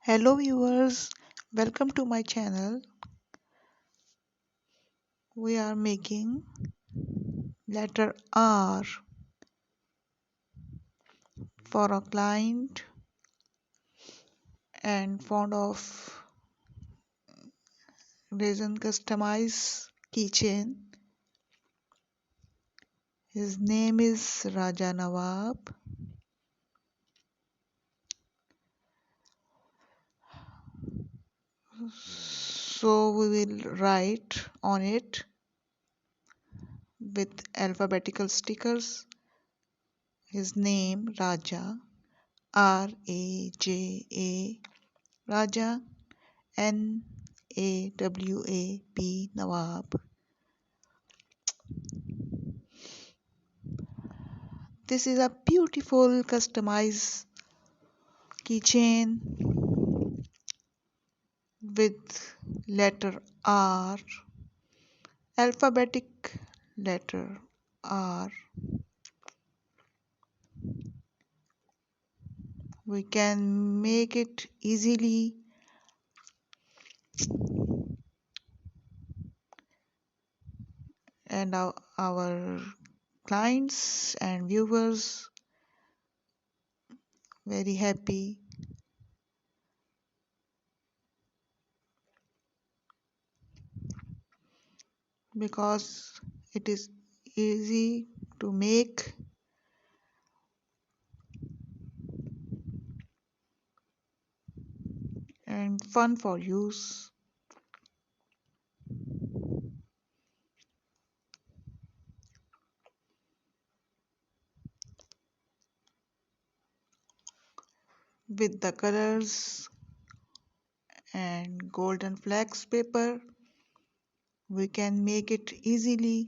Hello viewers, welcome to my channel. We are making letter R for a client and fond of resin customized keychain. His name is Raja Nawab. So we will write on it with alphabetical stickers his name Raja, R-A-J-A, Raja, N-A-W-A-B, Nawab. This is a beautiful customized keychain with letter R, alphabetic letter R. We can make it easily and our clients and viewers very happy because it is easy to make and fun for use. With the colors and golden flax paper, we can make it easily.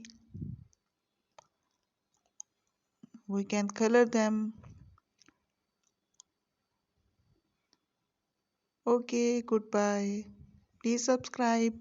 We can color them. Okay, goodbye. Please subscribe.